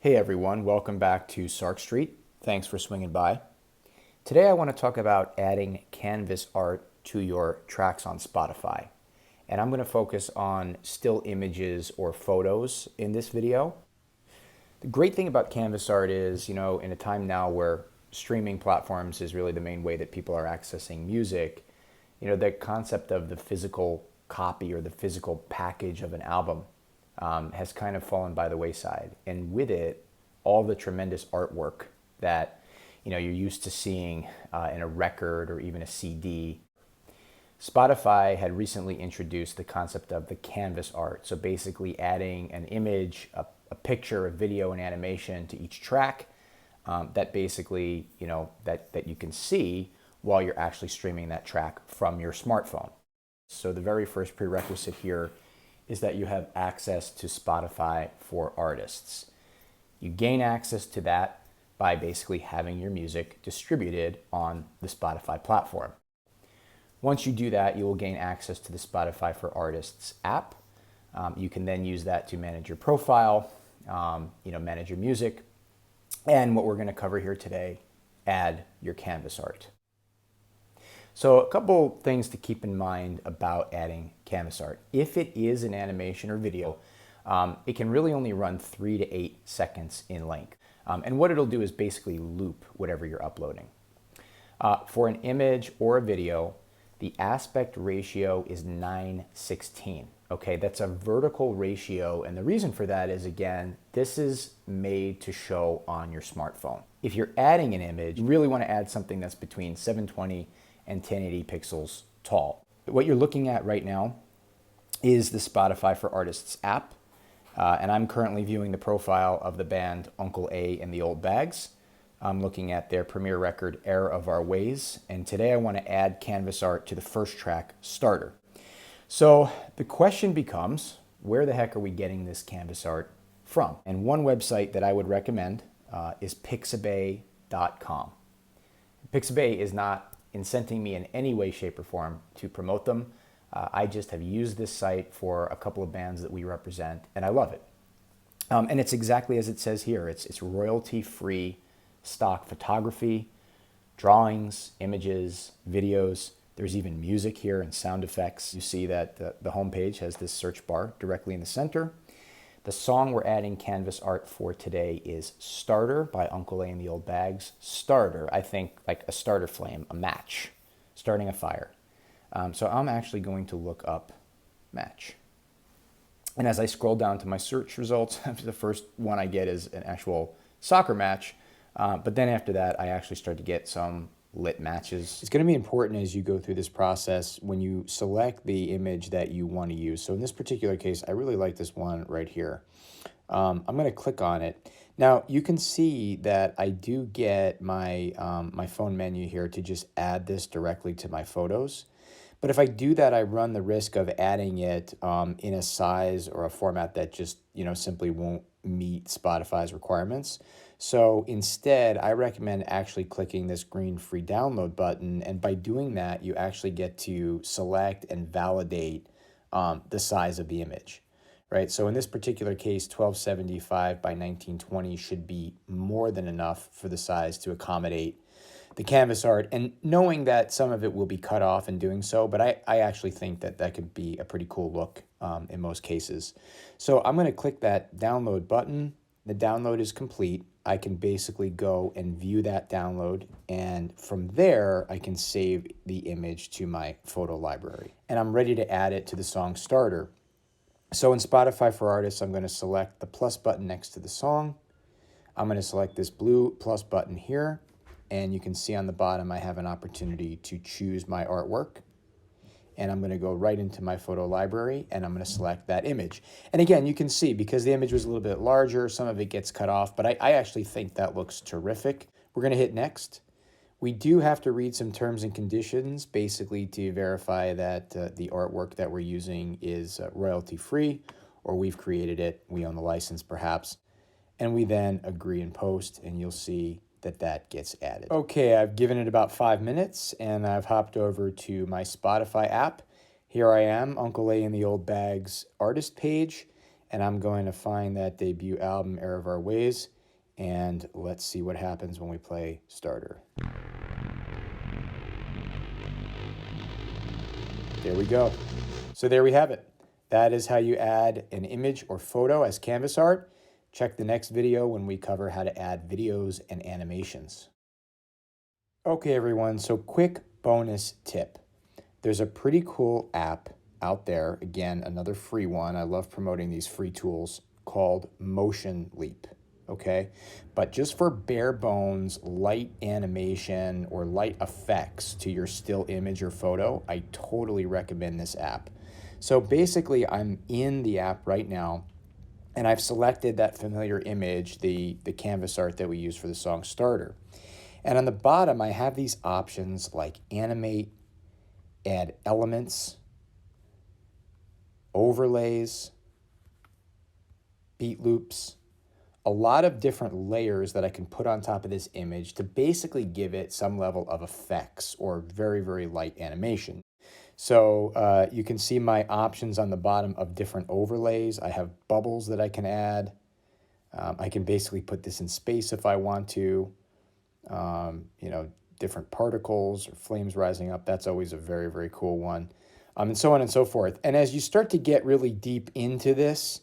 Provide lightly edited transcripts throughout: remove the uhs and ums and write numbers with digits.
Hey everyone, welcome back to Sark Street. Thanks for swinging by. Today I want to talk about adding canvas art to your tracks on Spotify. And I'm going to focus on still images or photos in this video. The great thing about canvas art is, in a time now where streaming platforms is really the main way that people are accessing music, the concept of the physical copy or the physical package of an album has kind of fallen by the wayside. And with it, all the tremendous artwork that you're used to seeing in a record or even a CD. Spotify had recently introduced the concept of the canvas art. So basically adding an image, a picture, a video, and animation to each track that basically, that you can see while you're actually streaming that track from your smartphone. So the very first prerequisite here is that you have access to Spotify for Artists. You gain access to that by basically having your music distributed on the Spotify platform. Once you do that, you will gain access to the Spotify for Artists app. You can then use that to manage your profile, manage your music, and what we're going to cover here today, add your canvas art. So a couple things to keep in mind about adding canvas art. If it is an animation or video, it can really only run 3 to 8 seconds in length. And what it'll do is basically loop whatever you're uploading. For an image or a video, the aspect ratio is 9:16. Okay, that's a vertical ratio, and the reason for that is, again, this is made to show on your smartphone. If you're adding an image, you really want to add something that's between 720 and 1080 pixels tall. What you're looking at right now is the Spotify for Artists app, and I'm currently viewing the profile of the band Uncle A and the Old Bags. I'm looking at their premiere record, Error of Our Ways, and today I want to add canvas art to the first track, Starter. So the question becomes, where the heck are we getting this canvas art from? And one website that I would recommend is pixabay.com. Pixabay is not incenting me in any way, shape, or form to promote them. I just have used this site for a couple of bands that we represent, and I love it. And it's exactly as it says here. It's royalty-free stock photography, drawings, images, videos. There's even music here and sound effects. You see that the homepage has this search bar directly in the center. The song we're adding canvas art for today is Starter by Uncle A and the Old Bags. Starter, I think like a starter flame, a match, starting a fire. So I'm actually going to look up match. And as I scroll down to my search results, the first one I get is an actual soccer match. But then after that, I actually start to get some lit matches. It's going to be important as you go through this process when you select the image that you want to use. So in this particular case, I really like this one right here. I'm going to click on it. Now you can see that I do get my, my phone menu here to just add this directly to my photos. But if I do that, I run the risk of adding it in a size or a format that just, simply won't meet Spotify's requirements. So instead, I recommend actually clicking this green free download button. And by doing that, you actually get to select and validate the size of the image, right? So in this particular case, 1275 by 1920 should be more than enough for the size to accommodate the canvas art, and knowing that some of it will be cut off in doing so, but I actually think that that could be a pretty cool look in most cases. So I'm going to click that download button. The download is complete. I can basically go and view that download, and from there I can save the image to my photo library. And I'm ready to add it to the song Starter. So in Spotify for Artists, I'm going to select the plus button next to the song. I'm going to select this blue plus button here. And you can see on the bottom, I have an opportunity to choose my artwork. And I'm going to go right into my photo library, and I'm going to select that image. And again, you can see, because the image was a little bit larger, some of it gets cut off, but I actually think that looks terrific. We're going to hit next. We do have to read some terms and conditions, basically to verify that the artwork that we're using is royalty-free, or we've created it, we own the license perhaps. And we then agree and post, and you'll see that gets added. Okay, I've given it about 5 minutes, and I've hopped over to my Spotify app. Here I am, Uncle A and the Old Bags artist page, and I'm going to find that debut album, Error of Our Ways. And let's see what happens when we play starter. There we go. So there we have it. That is how you add an image or photo as canvas art. Check the next video when we cover how to add videos and animations. Okay, everyone, so quick bonus tip. There's a pretty cool app out there, again, another free one. I love promoting these free tools called Motion Leap, okay? But just for bare bones light animation or light effects to your still image or photo, I totally recommend this app. So basically, I'm in the app right now, and I've selected that familiar image, the canvas art that we use for the song Starter. And on the bottom, I have these options like animate, add elements, overlays, beat loops, a lot of different layers that I can put on top of this image to basically give it some level of effects or very, very light animation. So you can see my options on the bottom of different overlays. I have bubbles that I can add. I can basically put this in space if I want to. Different particles or flames rising up. That's always a very, very cool one. And so on and so forth. And as you start to get really deep into this,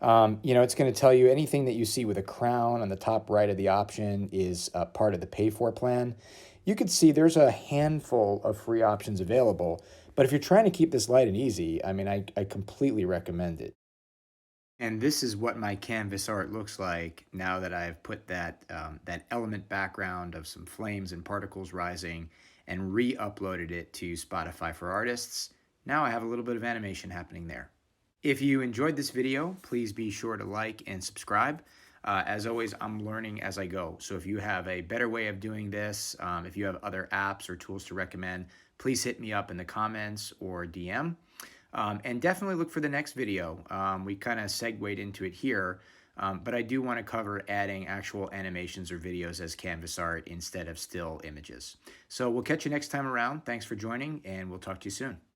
it's going to tell you anything that you see with a crown on the top right of the option is part of the pay for plan. You can see there's a handful of free options available. But if you're trying to keep this light and easy, I completely recommend it. And this is what my canvas art looks like now that I've put that element background of some flames and particles rising and re-uploaded it to Spotify for Artists. Now I have a little bit of animation happening there. If you enjoyed this video, please be sure to like and subscribe. As always, I'm learning as I go. So if you have a better way of doing this, if you have other apps or tools to recommend, please hit me up in the comments or DM. And definitely look for the next video. We kind of segued into it here, but I do want to cover adding actual animations or videos as canvas art instead of still images. So we'll catch you next time around. Thanks for joining, and we'll talk to you soon.